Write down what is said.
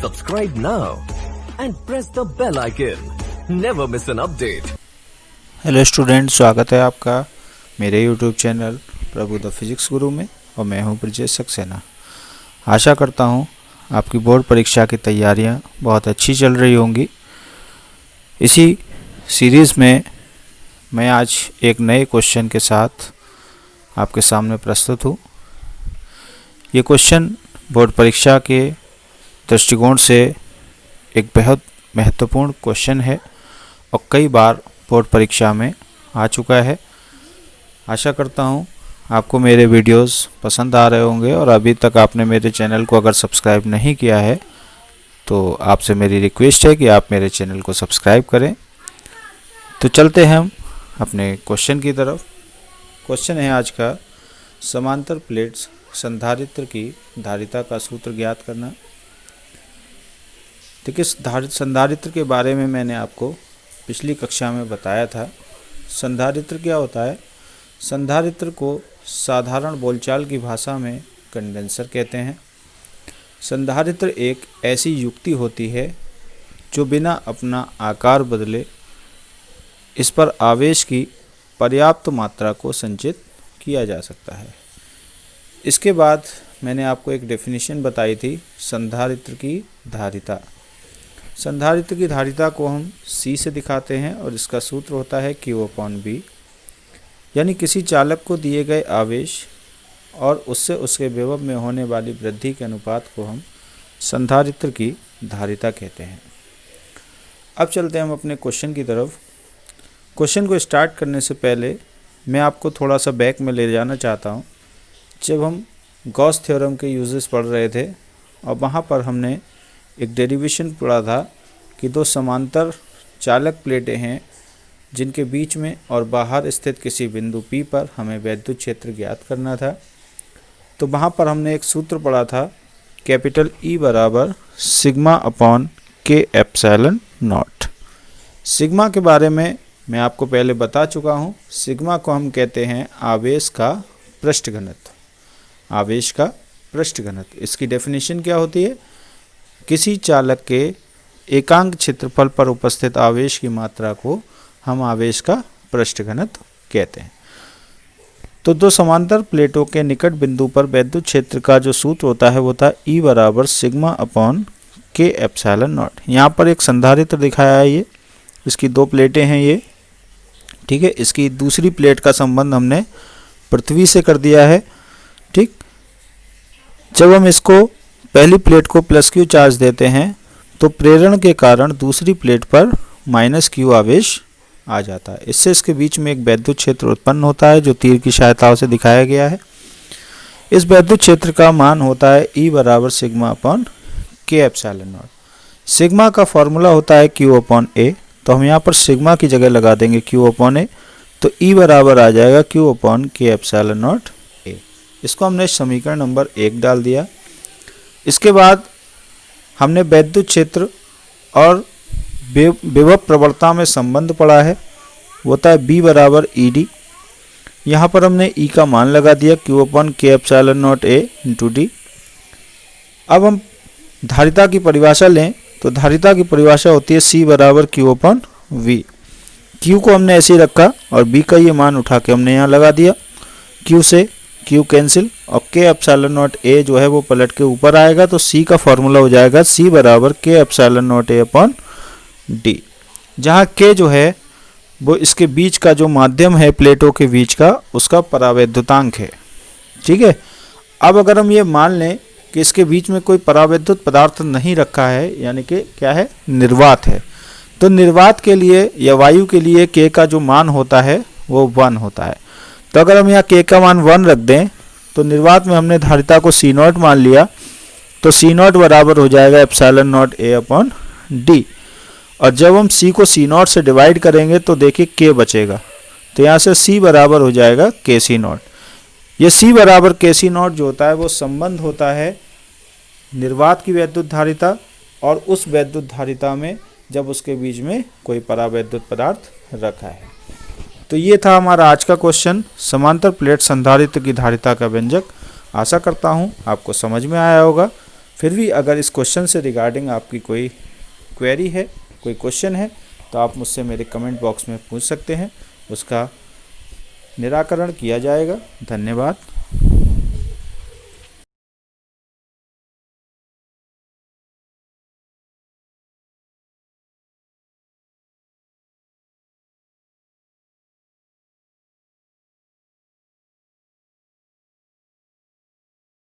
Subscribe now and press the bell icon. Never miss an update. Hello student, स्वागत है आपका मेरे YouTube channel Prabhu the physics गुरु में और मैं हूं ब्रजेश सक्सेना। आशा करता हूं आपकी बोर्ड परीक्षा की तैयारियां बहुत अच्छी चल रही होंगी। इसी सीरीज़ में मैं आज एक नए क्वेश्चन के साथ आपके सामने प्रस्तुत हूं। ये क्वेश्चन बोर्ड परीक्षा के दृष्टिकोण से एक बेहद महत्वपूर्ण क्वेश्चन है और कई बार बोर्ड परीक्षा में आ चुका है। आशा करता हूं आपको मेरे वीडियोस पसंद आ रहे होंगे और अभी तक आपने मेरे चैनल को अगर सब्सक्राइब नहीं किया है तो आपसे मेरी रिक्वेस्ट है कि आप मेरे चैनल को सब्सक्राइब करें। तो चलते हैं हम अपने क्वेश्चन की तरफ। क्वेश्चन है आज का, समांतर प्लेट्स संधारित्र की धारिता का सूत्र ज्ञात करना। देखिए, संधारित्र के बारे में मैंने आपको पिछली कक्षा में बताया था। संधारित्र क्या होता है? संधारित्र को साधारण बोलचाल की भाषा में कंडेंसर कहते हैं। संधारित्र एक ऐसी युक्ति होती है जो बिना अपना आकार बदले इस पर आवेश की पर्याप्त मात्रा को संचित किया जा सकता है। इसके बाद मैंने आपको एक डेफिनेशन बताई थी संधारित्र की धारिता। संधारित्र की धारिता को हम C से दिखाते हैं और इसका सूत्र होता है Q/V, यानी किसी चालक को दिए गए आवेश और उससे उसके विभव में होने वाली वृद्धि के अनुपात को हम संधारित्र की धारिता कहते हैं। अब चलते हैं हम अपने क्वेश्चन की तरफ। क्वेश्चन को स्टार्ट करने से पहले मैं आपको थोड़ा सा बैक में ले जाना चाहता हूँ। जब हम गॉस थ्योरम के यूजेस पढ़ रहे थे और वहाँ पर हमने एक डेरिवेशन पढ़ा था कि दो समांतर चालक प्लेटें हैं जिनके बीच में और बाहर स्थित किसी बिंदु P पर हमें वैद्युत क्षेत्र ज्ञात करना था। तो वहाँ पर हमने एक सूत्र पढ़ा था, कैपिटल E बराबर sigma upon K epsilon not. Sigma के बारे में मैं आपको पहले बता चुका हूँ। सिग्मा को हम कहते हैं आवेश का पृष्ठ घनत्व। आवेश का पृष्ठ घनत्व, इसकी डेफिनेशन क्या होती है? किसी चालक के एकांक क्षेत्रफल पर उपस्थित आवेश की मात्रा को हम आवेश का पृष्ठ घनत्व कहते हैं। तो दो समांतर प्लेटों के निकट बिंदु पर वैद्युत क्षेत्र का जो सूत्र होता है वो होता है E बराबर sigma upon K epsilon not. यहाँ पर एक संधारित्र दिखाया है, ये इसकी दो प्लेटें हैं ये, ठीक है। इसकी दूसरी प्लेट का संबंध हमने पृथ्वी से कर दिया है, ठीक। जब हम इसको पहली प्लेट को +Q चार्ज देते हैं तो प्रेरण के कारण दूसरी प्लेट पर -Q आवेश आ जाता है। इससे इसके बीच में एक वैद्युत क्षेत्र उत्पन्न होता है जो तीर की सहायता से दिखाया गया है। इस वैद्युत क्षेत्र का मान होता है E बराबर sigma upon K epsilon not. Sigma का फॉर्मूला होता है Q/A, तो हम यहाँ पर सिग्मा की जगह लगा देंगे Q/A, तो E बराबर आ जाएगा Q/K एप्सिलॉन नॉट A। इसको हमने समीकरण नंबर 1 डाल दिया। इसके बाद हमने वैद्युत क्षेत्र और विभव प्रवणता में संबंध पढ़ा है, वो होता है B बराबर ED। यहाँ पर हमने E का मान लगा दिया Q/K epsilon not A into D। अब हम धारिता की परिभाषा लें तो धारिता की परिभाषा होती है C बराबर Q/V। Q को हमने ऐसे ही रखा और B का ये मान उठा के हमने यहाँ लगा दिया। Q से Q कैंसिल और K एप्सिलॉन नॉट A जो है वो पलट के ऊपर आएगा, तो C का फॉर्मूला हो जाएगा C बराबर K epsilon not A upon D, जहाँ K जो है वो इसके बीच का जो माध्यम है प्लेटों के बीच का, उसका परावैद्युतांक है, ठीक है। अब अगर हम ये मान लें कि इसके बीच में कोई परावैद्युत पदार्थ नहीं रखा है, यानी कि क्या है, निर्वात है, तो निर्वात के लिए या वायु के लिए K का जो मान होता है वो 1 होता है। तो अगर हम यहाँ K का मान 1 रख दें तो निर्वात में हमने धारिता को C0 मान लिया, तो C0 बराबर हो जाएगा epsilon not A upon D। और जब हम C को C0 से डिवाइड करेंगे तो देखिए K बचेगा, तो यहाँ से C बराबर हो जाएगा KC0। ये C बराबर KC0 जो होता है वो संबंध होता है निर्वात की वैद्युत धारिता और उस वैद्युत धारिता में जब उसके बीच में कोई परावैद्युत पदार्थ रखा है। तो ये था हमारा आज का क्वेश्चन, समांतर प्लेट संधारित्र की धारिता का व्यंजक। आशा करता हूँ आपको समझ में आया होगा। फिर भी अगर इस क्वेश्चन से रिगार्डिंग आपकी कोई क्वेरी है, कोई क्वेश्चन है, तो आप मुझसे मेरे कमेंट बॉक्स में पूछ सकते हैं, उसका निराकरण किया जाएगा। धन्यवाद।